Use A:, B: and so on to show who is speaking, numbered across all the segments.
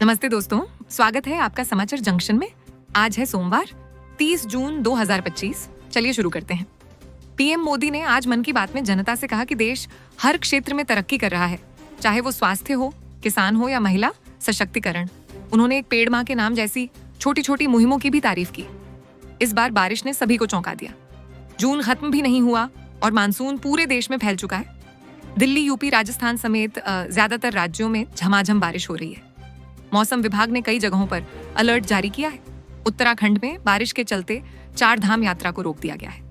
A: नमस्ते दोस्तों, स्वागत है आपका समाचार जंक्शन में। आज है सोमवार 30 जून 2025। चलिए शुरू करते हैं। पीएम मोदी ने आज मन की बात में जनता से कहा कि देश हर क्षेत्र में तरक्की कर रहा है, चाहे वो स्वास्थ्य हो, किसान हो या महिला सशक्तिकरण। उन्होंने एक पेड़ मां के नाम जैसी छोटी छोटी मुहिमों की भी तारीफ की। इस बार बारिश ने सभी को चौंका दिया। जून खत्म भी नहीं हुआ और मानसून पूरे देश में फैल चुका है। दिल्ली, यूपी, राजस्थान समेत ज्यादातर राज्यों में झमाझम बारिश हो रही है। मौसम विभाग ने कई जगहों पर अलर्ट जारी किया है। उत्तराखंड में बारिश के चलते 4 धाम यात्रा को रोक दिया गया है।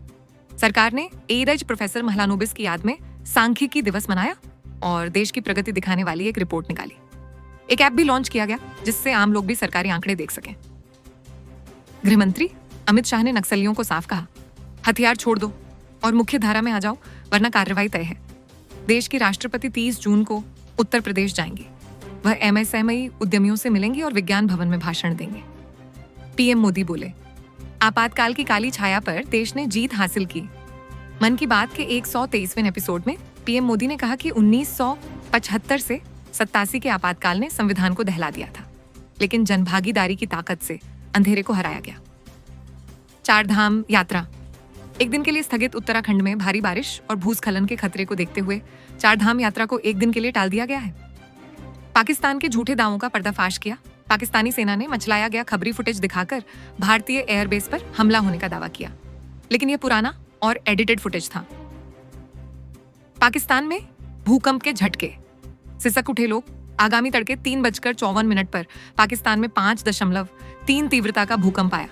A: सरकार ने एरज प्रोफेसर महलानोबिस की याद में सांख्यिकी दिवस मनाया और देश की प्रगति दिखाने वाली एक रिपोर्ट निकाली। एक ऐप भी लॉन्च किया गया जिससे आम लोग भी सरकारी आंकड़े देख सकें। गृह मंत्री अमित शाह ने नक्सलियों को साफ कहा, हथियार छोड़ दो और मुख्य धारा में आ जाओ, वरना कार्रवाई तय है। देश की राष्ट्रपति 30 जून को उत्तर प्रदेश जाएंगी। वह एमएसएमई उद्यमियों से मिलेंगी और विज्ञान भवन में भाषण देंगे। पीएम मोदी बोले, आपातकाल की काली छाया पर देश ने जीत हासिल की। मन की बात के 123वें एपिसोड में पीएम मोदी ने कहा कि 1975 से 87 के आपातकाल ने संविधान को दहला दिया था, लेकिन जनभागीदारी की ताकत से अंधेरे को हराया गया। 4 धाम यात्रा एक दिन के लिए स्थगित। उत्तराखंड में भारी बारिश और भूस्खलन के खतरे को देखते हुए 4 धाम यात्रा को एक दिन के लिए टाल दिया गया है। पाकिस्तान के झूठे दावों का पर्दाफाश किया। पाकिस्तानी सेना ने मचलाया गया खबरी फुटेज दिखाकर भारतीय एयरबेस पर हमला होने का दावा किया, लेकिन यह पुराना और एडिटेड फुटेज था। पाकिस्तान में भूकंप के झटके, सिसक उठे लोग। आगामी तड़के 3:54 पर पाकिस्तान में 5.3 तीव्रता का भूकंप आया,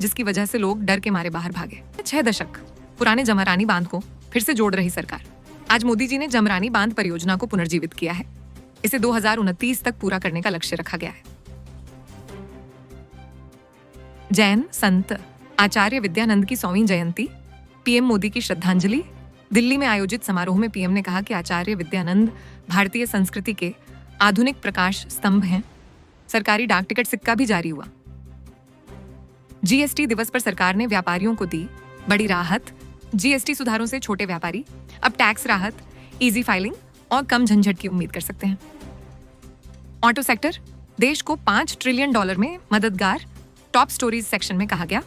A: जिसकी वजह से लोग डर के मारे बाहर भागे। 6 दशक पुराने जमरानी बांध को फिर से जोड़ रही सरकार। आज मोदी जी ने जमरानी बांध परियोजना को पुनर्जीवित किया है। इसे 2029 तक पूरा करने का लक्ष्य रखा गया है। जैन संत आचार्य विद्यानंद की 100वीं जयंती, पीएम मोदी की श्रद्धांजलि। दिल्ली में आयोजित समारोह में पीएम ने कहा कि आचार्य विद्यानंद भारतीय संस्कृति के आधुनिक प्रकाश स्तंभ हैं। सरकारी डाक टिकट सिक्का भी जारी हुआ। जीएसटी दिवस पर सरकार ने व्यापारियों को दी बड़ी राहत। जीएसटी सुधारों से छोटे व्यापारी अब टैक्स राहत, इजी फाइलिंग और कम झंझट की उम्मीद कर सकते हैं। ऑटो सेक्टर देश को $5 ट्रिलियन में मददगार। टॉप स्टोरीज सेक्शन में कहा गया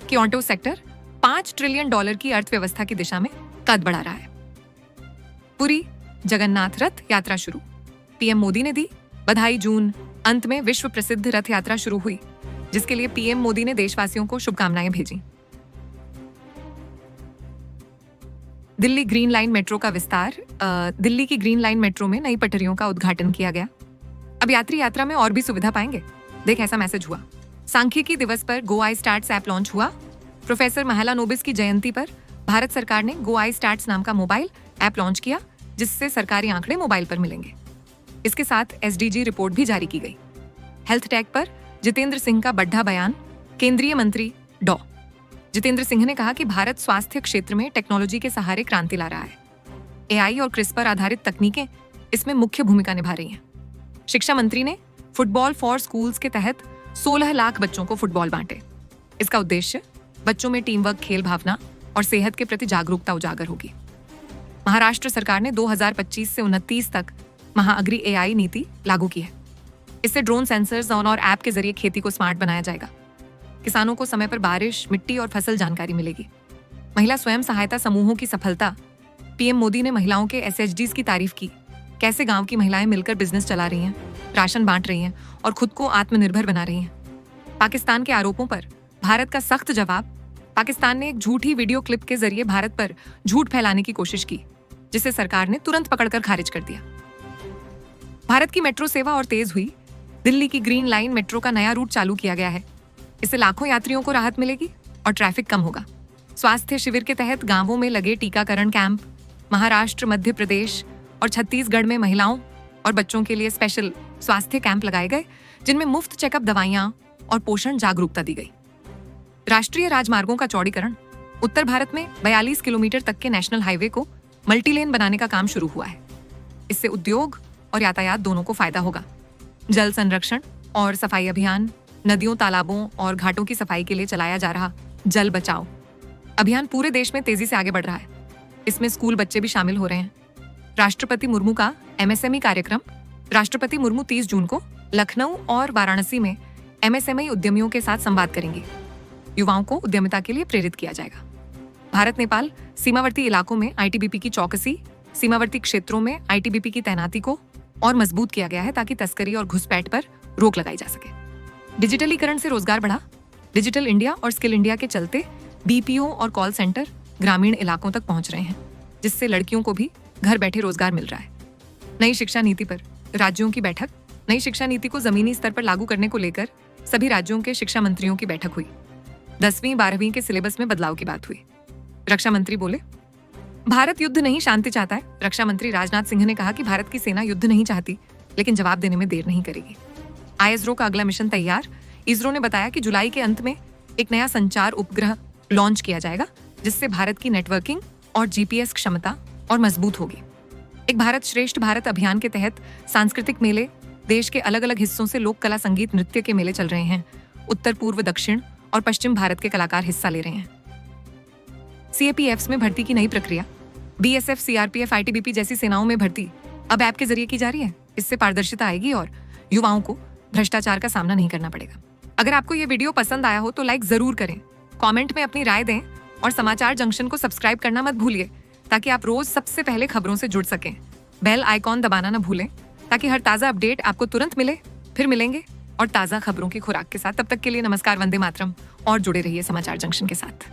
A: कि ऑटो सेक्टर $5 ट्रिलियन की अर्थव्यवस्था की दिशा में कद बढ़ा रहा है। पुरी जगन्नाथ रथ यात्रा शुरू, पीएम मोदी ने दी बधाई। जून अंत में विश्व प्रसिद्ध रथ यात्रा शुरू हुई, जिसके लिए पीएम मोदी ने देशवासियों को शुभकामनाएं भेजी। दिल्ली ग्रीन लाइन मेट्रो का विस्तार। दिल्ली की ग्रीन लाइन मेट्रो में नई पटरियों का उद्घाटन किया गया। अब यात्री यात्रा में और भी सुविधा पाएंगे। देख, ऐसा मैसेज हुआ। सांख्यिकी दिवस पर गो आई स्टैट्स ऐप लॉन्च हुआ। प्रोफेसर महलानोबिस की जयंती पर भारत सरकार ने गो आई स्टैट्स नाम का मोबाइल ऐप लॉन्च किया, जिससे सरकारी आंकड़े मोबाइल पर मिलेंगे। इसके साथ एसडीजी रिपोर्ट भी जारी की गई। हेल्थ टेक पर जितेंद्र सिंह का बड़ा बयान। केंद्रीय मंत्री डॉ जितेंद्र सिंह ने कहा कि भारत स्वास्थ्य क्षेत्र में टेक्नोलॉजी के सहारे क्रांति ला रहा है। एआई और क्रिस्पर आधारित तकनीकें इसमें मुख्य भूमिका निभा रही हैं। शिक्षा मंत्री ने फुटबॉल फॉर स्कूल्स के तहत 16 लाख बच्चों को फुटबॉल बांटे। इसका उद्देश्य बच्चों में टीम वर्क, खेल भावना और सेहत के प्रति जागरूकता उजागर होगी। महाराष्ट्र सरकार ने 2025 से 29 तक महाअग्रि एआई नीति लागू की है। इससे ड्रोन सेंसर्स और ऐप के जरिए खेती को स्मार्ट बनाया जाएगा। किसानों को समय पर बारिश, मिट्टी और फसल जानकारी मिलेगी। महिला स्वयं सहायता समूहों की सफलता। पीएम मोदी ने महिलाओं के एसएचजीज की तारीफ की। कैसे गांव की महिलाएं मिलकर बिजनेस चला रही हैं, राशन बांट रही हैं और खुद को आत्मनिर्भर बना रही हैं। पाकिस्तान के आरोपों पर भारत का सख्त जवाब। पाकिस्तान ने एक झूठी वीडियो क्लिप के जरिए भारत पर झूठ फैलाने की कोशिश की, जिसे सरकार ने तुरंत पकड़कर खारिज कर दिया। भारत की मेट्रो सेवा और तेज हुई। दिल्ली की ग्रीन लाइन मेट्रो का नया रूट चालू किया गया है। इससे लाखों यात्रियों को राहत मिलेगी और ट्रैफिक कम होगा। स्वास्थ्य शिविर के तहत गांवों में लगे टीकाकरण कैंप। महाराष्ट्र, मध्य प्रदेश और छत्तीसगढ़ में महिलाओं और बच्चों के लिए स्पेशल स्वास्थ्य कैंप लगाए गए, जिनमें मुफ्त चेकअप, दवाइयां और पोषण जागरूकता दी गई। राष्ट्रीय राजमार्गों का चौड़ीकरण। उत्तर भारत में 42 किलोमीटर तक के नेशनल हाईवे को मल्टीलेन बनाने का काम शुरू हुआ है। इससे उद्योग और यातायात दोनों को फायदा होगा। जल संरक्षण और सफाई अभियान। नदियों, तालाबों और घाटों की सफाई के लिए चलाया जा रहा जल बचाओ अभियान पूरे देश में तेजी से आगे बढ़ रहा है। इसमें स्कूल बच्चे भी शामिल हो रहे हैं। राष्ट्रपति मुर्मू का एमएसएमई कार्यक्रम। राष्ट्रपति मुर्मू 30 जून को लखनऊ और वाराणसी में एमएसएमई उद्यमियों के साथ संवाद करेंगी। युवाओं को उद्यमिता के लिए प्रेरित किया जाएगा। भारत नेपाल सीमावर्ती इलाकों में आईटीबीपी की चौकसी, सीमावर्ती क्षेत्रों में आईटीबीपी की तैनाती को और मजबूत किया गया है ताकि तस्करी और घुसपैठ पर रोक लगाई जा सके। डिजिटलीकरण से रोजगार बढ़ा। डिजिटल इंडिया और स्किल इंडिया के चलते बीपीओ और कॉल सेंटर ग्रामीण इलाकों तक पहुंच रहे हैं, जिससे लड़कियों को भी घर बैठे रोजगार मिल रहा है। नई शिक्षा नीति पर राज्यों की बैठक। नई शिक्षा नीति को जमीनी स्तर पर लागू करने को लेकर सभी राज्यों के शिक्षा मंत्रियों की बैठक हुई। 10वीं 12वीं के सिलेबस में बदलाव की बात हुई। रक्षा मंत्री बोले, भारत युद्ध नहीं शांति चाहता है। रक्षा मंत्री राजनाथ सिंह ने कहा कि भारत की सेना युद्ध नहीं चाहती, लेकिन जवाब देने में देर नहीं करेगी। आईएसरो का अगला मिशन तैयार। इसरो ने बताया कि जुलाई के अंत में एक नया संचार उपग्रह लॉन्च किया जाएगा, जिससे भारत की नेटवर्किंग और जीपीएस क्षमता और मजबूत होगी। एक भारत श्रेष्ठ भारत अभियान के तहत सांस्कृतिक मेले, देश के अलग अलग हिस्सों से लोक कला, संगीत, नृत्य के मेले चल रहे हैं। उत्तर, पूर्व, दक्षिण और पश्चिम भारत के कलाकार हिस्सा ले रहे हैं। सीएपीएफ्स में भर्ती की नई प्रक्रिया। बीएसएफ, सीआरपीएफ, आईटीबीपी जैसी सेनाओं में भर्ती अब ऐप के जरिए की जा रही है। इससे पारदर्शिता आएगी और युवाओं को भ्रष्टाचार का सामना नहीं करना पड़ेगा। अगर आपको ये वीडियो पसंद आया हो तो लाइक जरूर करें, कमेंट में अपनी राय दें और समाचार जंक्शन को सब्सक्राइब करना मत भूलिए, ताकि आप रोज सबसे पहले खबरों से जुड़ सकें। बेल आइकॉन दबाना न भूलें, ताकि हर ताजा अपडेट आपको तुरंत मिले। फिर मिलेंगे और ताजा खबरों की खुराक के साथ। तब तक के लिए नमस्कार, वंदे मातरम और जुड़े रहिए समाचार जंक्शन के साथ।